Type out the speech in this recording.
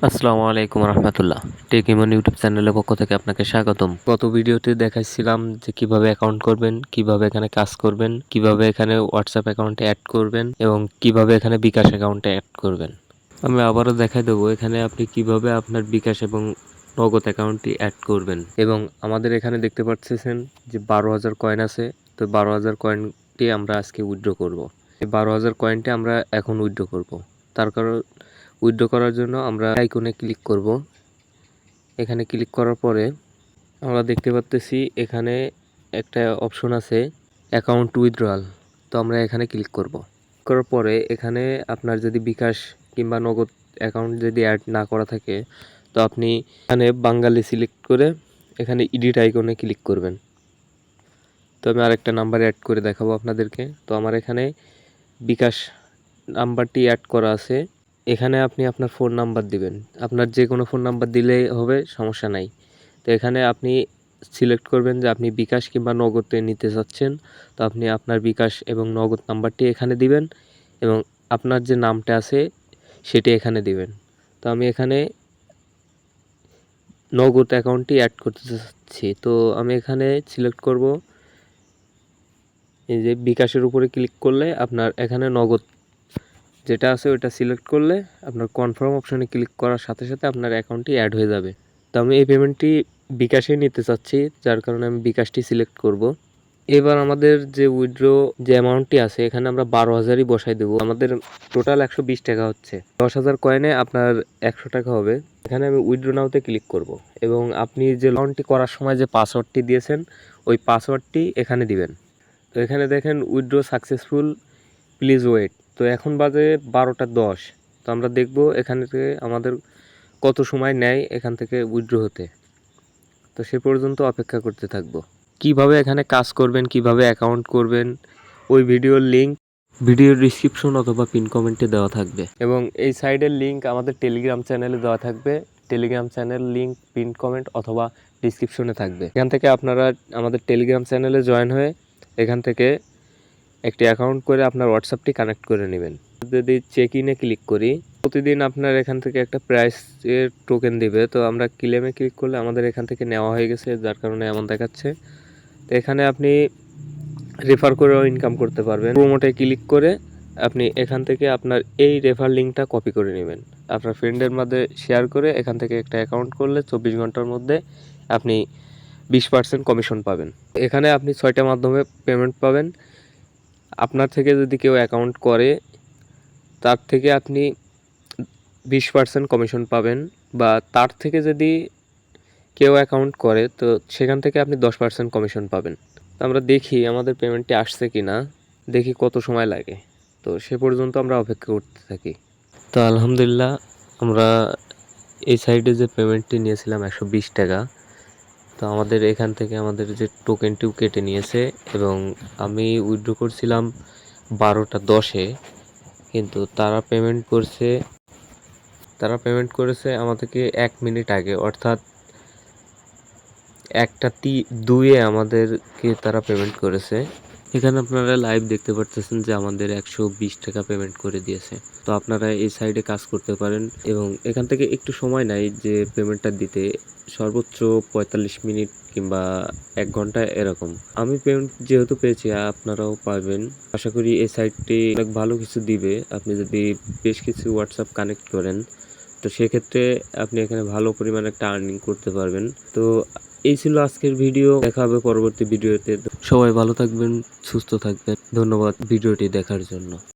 আসসালামু আলাইকুম রহমতুল্লাহ। টেক ইমন ইউটিউব চ্যানেলের পক্ষ থেকে আপনাকে স্বাগতম। গত ভিডিওতে দেখাচ্ছিলাম যে কিভাবে অ্যাকাউন্ট করবেন, কিভাবে এখানে কাজ করবেন, কিভাবে এখানে হোয়াটসঅ্যাপ অ্যাকাউন্টে অ্যাড করবেন এবং কিভাবে এখানে বিকাশ অ্যাকাউন্টে অ্যাড করবেন। আমি আবারও দেখাই দেবো এখানে আপনি কিভাবে আপনার বিকাশ এবং নগদ অ্যাকাউন্টটি অ্যাড করবেন। এবং আমাদের এখানে দেখতে পাচ্ছেন যে 12,000 কয়েন আছে। তো 12,000 কয়েনটি আমরা আজকে উইথড্র করব। এই 12,000 কয়েনটি আমরা এখন উইথড্র করব। তার কারণ উইথড্র করার জন্য আমরা আইকনে ক্লিক করব। এখানে ক্লিক করার পরে আমরা দেখতে পাচ্ছি এখানে একটা অপশন আছে অ্যাকাউন্ট উইথড্রয়াল। তো আমরা এখানে ক্লিক করব। করার পরে এখানে আপনার যদি বিকাশ কিংবা নগদ অ্যাকাউন্ট যদি অ্যাড না করা থাকে তো আপনি এখানে বাঙালি সিলেক্ট করে এখানে এডিট আইকনে ক্লিক করবেন। তো আমি আরেকটা নাম্বার অ্যাড করে দেখাবো আপনাদেরকে। তো আমার এখানে বিকাশ নাম্বারটি অ্যাড করা আছে। এখানে আপনি আপনার ফোন নাম্বার দিবেন। আপনার যে কোনো ফোন নাম্বার দিলেই হবে, সমস্যা নাই। তো এখানে আপনি সিলেক্ট করবেন যে আপনি বিকাশ কিংবা নগদে নিতে চাচ্ছেন। তো আপনি আপনার বিকাশ এবং নগদ নাম্বারটি এখানে দিবেন এবং আপনার যে নামটা আছে সেটি এখানে দিবেন। তো আমি এখানে নগদ অ্যাকাউন্টটি অ্যাড করতে চাচ্ছি। তো আমি এখানে সিলেক্ট করব এই যে বিকাশের উপরে ক্লিক করলে আপনার এখানে নগদ যেটা আছে ওটা সিলেক্ট করলে আপনার কনফার্ম অপশনে ক্লিক করার সাথে সাথে আপনার অ্যাকাউন্টটি অ্যাড হয়ে যাবে। তো আমি এই পেমেন্টটি বিকাশে নিতে চাচ্ছি, যার কারণে আমি বিকাশটি সিলেক্ট করব। এবার আমাদের যে উইথড্র যে অ্যামাউন্টটি আছে এখানে আমরা 12,000ই বসাই দেবো। আমাদের টোটাল 120 টাকা হচ্ছে। 10,000 কয়েনে আপনার 100 টাকা হবে। এখানে আমি উইথড্র নাওতে ক্লিক করব এবং আপনি যে অ্যাকাউন্টটি করার সময় যে পাসওয়ার্ডটি দিয়েছেন ওই পাসওয়ার্ডটি এখানে দিবেন। তো এখানে দেখেন উইথড্র সাকসেসফুল, প্লিজ ওয়েট। তো এখন বাজে 12টা 10। তো আমরা দেখব এখান থেকে আমাদের কত সময় নেয় এখান থেকে উইথড্র হতে। তো সে পর্যন্ত অপেক্ষা করতে থাকবো। কিভাবে এখানে কাজ করবেন, কিভাবে অ্যাকাউন্ট করবেন, ওই ভিডিওর লিঙ্ক ভিডিওর ডিসক্রিপশন অথবা পিন কমেন্টে দেওয়া থাকবে এবং এই সাইডের লিঙ্ক আমাদের টেলিগ্রাম চ্যানেলে দেওয়া থাকবে। Telegram channel link pin comment অথবা ডিসক্রিপশনে থাকবে। এখান থেকে আপনারা আমাদের টেলিগ্রাম চ্যানেলে জয়েন হয়ে এখান থেকে একটি অ্যাকাউন্ট করে আপনার হোয়াটসঅ্যাপটি কানেক্ট করে নেবেন। যদি চেক ইনে ক্লিক করি প্রতিদিন আপনার এখান থেকে একটা প্রাইসের টোকেন দিবে। তো আমরা ক্লেমে ক্লিক করলে আমাদের এখান থেকে নেওয়া হয়ে গেছে, যার কারণে এমন দেখাচ্ছে। তো এখানে আপনি রেফার করেও ইনকাম করতে পারবেন। প্রোমোটে ক্লিক করে আপনি এখান থেকে আপনার এই রেফার লিঙ্কটা কপি করে নেবেন, আপনার ফ্রেন্ডের মধ্যে শেয়ার করে এখান থেকে একটা অ্যাকাউন্ট করলে 24 ঘন্টার মধ্যে আপনি 20% কমিশন পাবেন। এখানে আপনি 6টা মাধ্যমে পেমেন্ট পাবেন। আপনার থেকে যদি কেউ অ্যাকাউন্ট করে তার থেকে আপনি 20% কমিশন পাবেন, বা তার থেকে যদি কেউ অ্যাকাউন্ট করে তো সেখান থেকে আপনি 10% কমিশন পাবেন। তো আমরা দেখি আমাদের পেমেন্টটি আসছে কি না, দেখি কত সময় লাগে। তো সে পর্যন্ত আমরা অপেক্ষা করতে থাকি। তো আলহামদুলিল্লাহ আমরা এই সাইডে যে পেমেন্টটি নিয়েছিলাম 120 টাকা, তো আমাদের এখান থেকে আমাদের যে টোকেনটিও কেটে নিয়েছে এবং আমি উইথড্র করছিলাম 12টা 10-এ, কিন্তু তারা পেমেন্ট করেছে আমাদেরকে 1 মিনিট আগে, অর্থাৎ 1টা 2-এ আমাদেরকে তারা পেমেন্ট করেছে। এখানে আপনারা লাইভ দেখতে পারতেছেন যে আমাদের 120 টাকা পেমেন্ট করে দিয়েছে। তো আপনারা এই সাইডে কাজ করতে পারেন এবং এখান থেকে একটু সময় নেয় যে পেমেন্টটা দিতে, সর্বোচ্চ 45 মিনিট কিংবা 1 ঘন্টা এরকম। আমি পেমেন্ট যেহেতু পেয়েছি আপনারাও পাবেন। আশা করি এই সাইটটি অনেক ভালো কিছু দিবে। আপনি যদি বেশ কিছু হোয়াটসঅ্যাপ কানেক্ট করেন তো সেক্ষেত্রে আপনি এখানে ভালো পরিমাণে একটা আর্নিং করতে পারবেন। তো এই ছিল আজকের ভিডিও, দেখা হবে পরবর্তী ভিডিওতে। সবাই ভালো থাকবেন, সুস্থ থাকবেন। ধন্যবাদ ভিডিওটি দেখার জন্য।